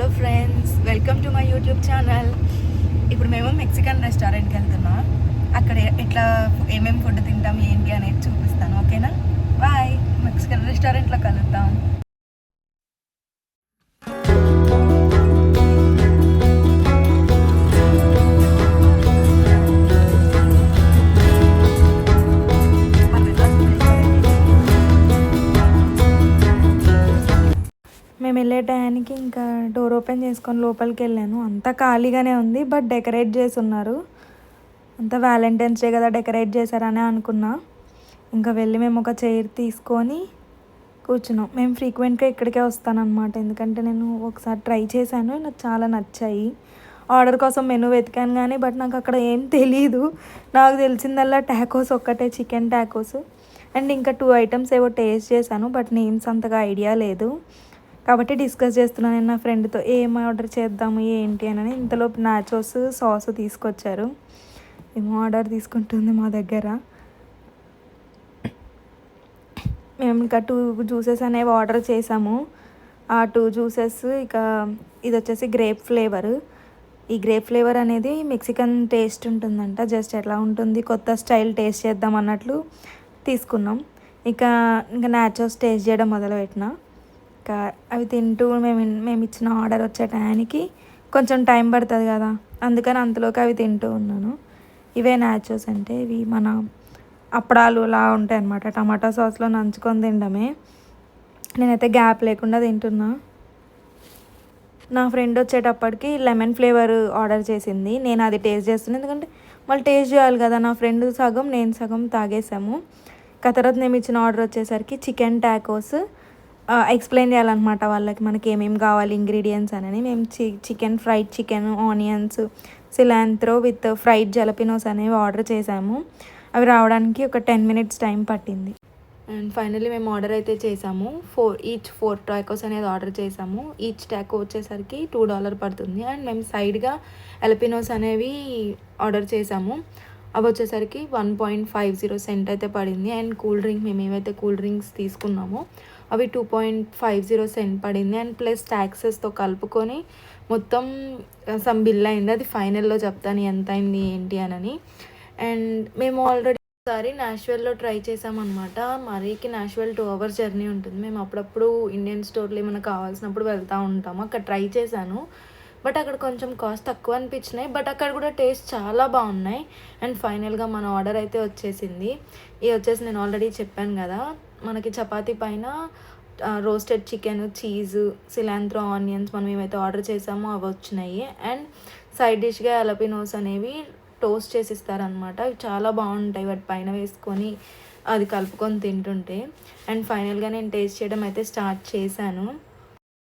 Hello friends, welcome to my YouTube channel. ఇప్పుడు మేము Mexican రెస్టారెంట్కి వెళ్తున్నాం. అక్కడ ఎట్లా ఏమేమి ఫుడ్ తింటాం ఏంటి అనేది చూపిస్తాను, ఓకేనా? బాయ్. మెక్సికన్ రెస్టారెంట్లో కలుద్దాం. మేము వెళ్ళే టయానికి ఇంకా డోర్ ఓపెన్ చేసుకొని లోపలికి వెళ్ళాను. అంతా ఖాళీగానే ఉంది, బట్ డెకరేట్ చేసి ఉన్నారు. అంతా వ్యాలంటైన్స్ డే కదా, డెకరేట్ చేశారని అనుకున్నా. ఇంకా వెళ్ళి మేము ఒక చైర్ తీసుకొని కూర్చున్నాం. మేము ఫ్రీక్వెంట్గా ఇక్కడికే వస్తానన్నమాట, ఎందుకంటే నేను ఒకసారి ట్రై చేశాను, నాకు చాలా నచ్చాయి. ఆర్డర్ కోసం మెనూ వెతికాను కానీ బట్ నాకు అక్కడ ఏం తెలీదు. నాకు తెలిసిందల్లా టాకోస్ ఒక్కటే, చికెన్ టాకోస్. అండ్ ఇంకా 2 ఐటమ్స్ ఏవో టేస్ట్ చేశాను, బట్ నేమ్స్ అంతగా ఐడియా లేదు. కాబట్టి డిస్కస్ చేస్తున్నాను నేను నా ఫ్రెండ్తో ఏం ఆర్డర్ చేద్దాము ఏంటి అని. ఇంతలోపు నాచోస్ సాస్ తీసుకొచ్చారు. ఏమో ఆర్డర్ తీసుకుంటుంది మా దగ్గర. మేము ఇంకా 2 జ్యూసెస్ అనేవి ఆర్డర్ చేసాము. ఆ 2 జ్యూసెస్ ఇక ఇది వచ్చేసి గ్రేప్ ఫ్లేవర్. ఈ గ్రేప్ ఫ్లేవర్ అనేది మెక్సికన్ టేస్ట్ ఉంటుందంట. జస్ట్ ఎట్లా ఉంటుంది, కొత్త స్టైల్ టేస్ట్ చేద్దాం అన్నట్లు తీసుకున్నాం. ఇంకా నాచోస్ టేస్ట్ చేయడం మొదలుపెట్టిన. ఇంకా అవి తింటూ మేము ఇచ్చిన ఆర్డర్ వచ్చే టయానికి కొంచెం టైం పడుతుంది కదా, అందుకని అంతలోకి అవి తింటూ ఉన్నాను. ఇవే నాచోస్ అంటే, ఇవి మన అప్పడాలు లా ఉంటాయి అన్నమాట. టమాటా సాస్లో నంచుకొని తినడమే. నేనైతే గ్యాప్ లేకుండా తింటున్నా. నా ఫ్రెండ్ వచ్చేటప్పటికి లెమన్ ఫ్లేవర్ ఆర్డర్ చేసింది. నేను అది టేస్ట్ చేస్తున్నాను, ఎందుకంటే మళ్ళీ టేస్ట్ చేయాలి కదా. నా ఫ్రెండ్ సగం నేను సగం తాగేసాము. తర్వాత మేము ఇచ్చిన ఆర్డర్ వచ్చేసరికి చికెన్ టాకోస్. ఎక్స్ప్లెయిన్ చేయాలన్నమాట వాళ్ళకి మనకి ఏమేమి కావాలి ఇంగ్రీడియంట్స్ అని. మేము chicken, fried chicken, onions, cilantro with fried jalapenos అనేవి ఆర్డర్ చేసాము. అవి రావడానికి ఒక 10 minutes టైం పట్టింది. అండ్ ఫైనల్లీ మేము ఆర్డర్ అయితే చేసాము. 4 టాకోస్ అనేది ఆర్డర్ చేసాము. ఈచ్ టాకో వచ్చేసరికి $2 పడుతుంది. అండ్ మేము సైడ్గా జలపినోస్ అనేవి ఆర్డర్ చేసాము. అవి వచ్చేసరికి 1.50 cent అయితే పడింది. అండ్ కూల్ డ్రింక్, మేము ఏవైతే కూల్ డ్రింక్స్ తీసుకున్నామో అవి 2.50 cent పడింది. అండ్ ప్లస్ ట్యాక్సెస్తో కలుపుకొని మొత్తం సమ్ బిల్ అయింది. అది ఫైనల్లో చెప్తాను ఎంత అయింది ఏంటి అని. అండ్ మేము ఆల్రెడీ ఒకసారి నాష్విల్లో ట్రై చేసామన్నమాట. మరీకి నాష్విల్ 2 hours జర్నీ ఉంటుంది. మేము అప్పుడప్పుడు ఇండియన్ స్టోర్లో ఏమైనా కావాల్సినప్పుడు వెళ్తూ ఉంటాము. అక్కడ ట్రై చేశాను, బట్ అక్కడ కొంచెం కాస్ట్ తక్కువ అనిపించినాయి, బట్ అక్కడ కూడా టేస్ట్ చాలా బాగున్నాయి. అండ్ ఫైనల్గా మన ఆర్డర్ అయితే వచ్చేసింది. ఇది వచ్చేసి నేను ఆల్రెడీ చెప్పాను కదా, మనకి చపాతీ పైన roasted chicken, cheese, cilantro, onions మనం ఏమైతే ఆర్డర్ చేసామో అవి వచ్చినాయి. అండ్ సైడ్ డిష్గా జలపినోస్ అనేవి టోస్ట్ చేసి ఇస్తారనమాట. అవి చాలా బాగుంటాయి, వాటి పైన వేసుకొని అది కలుపుకొని తింటుంటే. అండ్ ఫైనల్గా నేను టేస్ట్ చేయడం అయితే స్టార్ట్ చేశాను.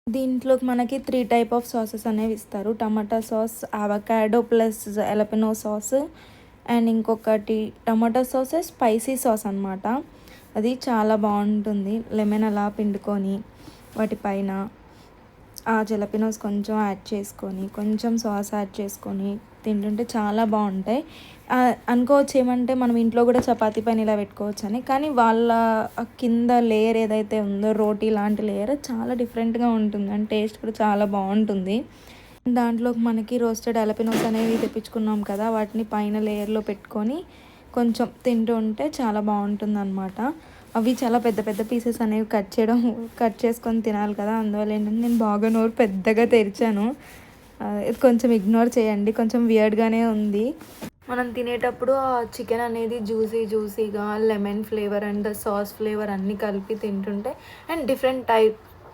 దీంట్లోకి మనకి 3 type ఆఫ్ సాసెస్ అనేవి ఇస్తారు. Tomato sauce, avocado plus jalapeno sauce, and ఇంకొకటి టమాటా సాస్ స్పైసీ సాస్ అనమాట. అది చాలా బాగుంటుంది. లెమన్ అలా పిండుకొని వాటిపైన ఆ జలపినోస్ కొంచెం యాడ్ చేసుకొని, కొంచెం సాస్ యాడ్ చేసుకొని తింటుంటే చాలా బాగుంటాయి. అనుకోవచ్చు ఏమంటే మనం ఇంట్లో కూడా చపాతీ పైన ఇలా పెట్టుకోవచ్చు అని, కానీ వాళ్ళ కింద లేయర్ ఏదైతే ఉందో రోటీ లాంటి లేయర్ చాలా డిఫరెంట్గా ఉంటుంది. అండ్ టేస్ట్ కూడా చాలా బాగుంటుంది. దాంట్లోకి మనకి రోస్టెడ్ జలపినోస్ అనేవి తెప్పించుకున్నాం కదా, వాటిని పైన లేయర్లో పెట్టుకొని కొంచెం తింటూ ఉంటే చాలా బాగుంటుంది అనమాట. అవి చాలా పెద్ద పెద్ద పీసెస్ అనేవి కట్ చేసుకొని తినాలి కదా, అందువల్ల ఏంటంటే నేను బాగా నోరు పెద్దగా తెరిచాను. ఇది కొంచెం ఇగ్నోర్ చేయండి, కొంచెం వియర్డ్గానే ఉంది. మనం తినేటప్పుడు ఆ చికెన్ అనేది జ్యూసీగా lemon flavour and sauce flavour అన్నీ కలిపి తింటుంటే అండ్ డిఫరెంట్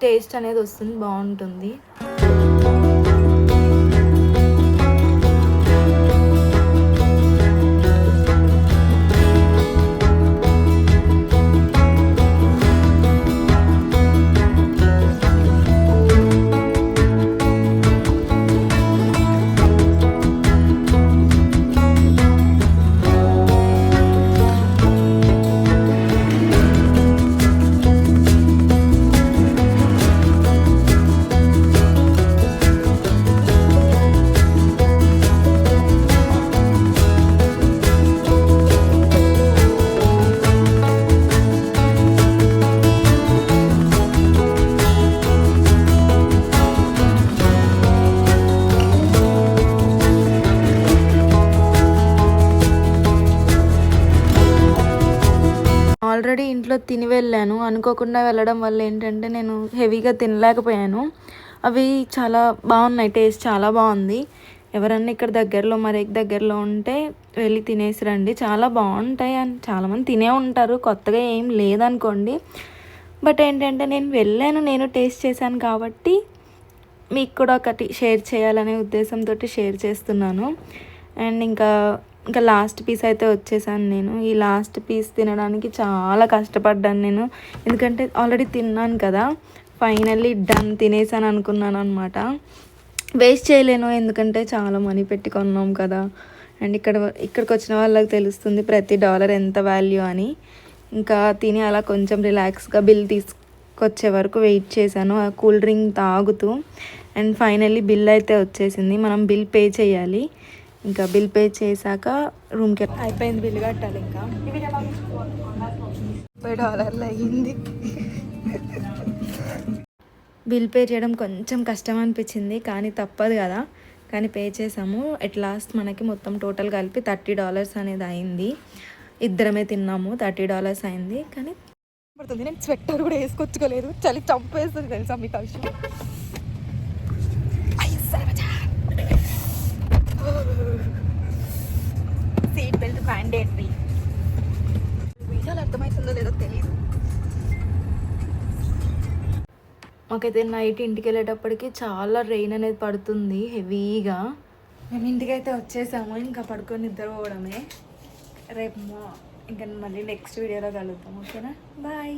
టేస్ట్ అనేది వస్తుంది, బాగుంటుంది. ఆల్రెడీ ఇంట్లో తిని వెళ్ళాను. అనుకోకుండా వెళ్ళడం వల్ల ఏంటంటే నేను హెవీగా తినలేకపోయాను. అవి చాలా బాగున్నాయి, టేస్ట్ చాలా బాగుంది. ఎవరన్నా ఇక్కడ దగ్గరలో దగ్గరలో ఉంటే వెళ్ళి తినేసి రండి, చాలా బాగుంటాయి. అని చాలామంది తినే ఉంటారు, కొత్తగా ఏం లేదనుకోండి. బట్ ఏంటంటే నేను వెళ్ళాను, నేను టేస్ట్ చేశాను కాబట్టి మీకు కూడా ఒకటి షేర్ చేయాలనే ఉద్దేశంతో షేర్ చేస్తున్నాను. అండ్ ఇంకా లాస్ట్ పీస్ అయితే వచ్చేసాను నేను. ఈ లాస్ట్ పీస్ తినడానికి చాలా కష్టపడ్డాను నేను, ఎందుకంటే ఆల్రెడీ తిన్నాను కదా. ఫైనల్లీ డన్, తినేసాను అనుకున్నాను అనమాట. వేస్ట్ చేయలేను, ఎందుకంటే చాలా మనీ పెట్టి కొన్నాం కదా. అండ్ ఇక్కడికి వచ్చిన వాళ్ళకి తెలుస్తుంది ప్రతి డాలర్ ఎంత వాల్యూ అని. ఇంకా తిని అలా కొంచెం రిలాక్స్గా బిల్ తీసుకొచ్చే వరకు వెయిట్ చేశాను, ఆ కూల్ డ్రింక్ తాగుతూ. అండ్ ఫైనల్లీ బిల్ అయితే వచ్చేసింది, మనం బిల్ పే చేయాలి. ఇంకా బిల్ పే చేశాక రూమ్కి అయిపోయింది, బిల్ కట్టాలి. ఇంకా $50 అయ్యింది. బిల్ పే చేయడం కొంచెం కష్టం అనిపించింది, కానీ తప్పదు కదా. కానీ పే చేసాము. ఎట్ లాస్ట్ మనకి మొత్తం టోటల్ కలిపి $30 అనేది అయింది. ఇద్దరమే తిన్నాము, $30 అయింది. కానీ పడుతుంది, నేను స్వెట్టర్ కూడా వేసుకొచ్చుకోలేదు, చలి చంపేస్తుంది తెలుసా మీకు ఆ విషయం. Seat belt mandatory. వీడియోలు అర్థమవుతుందో లేదో తెలియదు. మాకైతే నైట్ ఇంటికి వెళ్ళేటప్పటికి చాలా రెయిన్ అనేది పడుతుంది హెవీగా. మేము ఇంటికి అయితే వచ్చేసాము, ఇంకా పడుకొని నిద్రపోవడమే. రేపు ఇంకా మళ్ళీ నెక్స్ట్ వీడియోలో కలుద్దాం. ఓకేనా, బాయ్.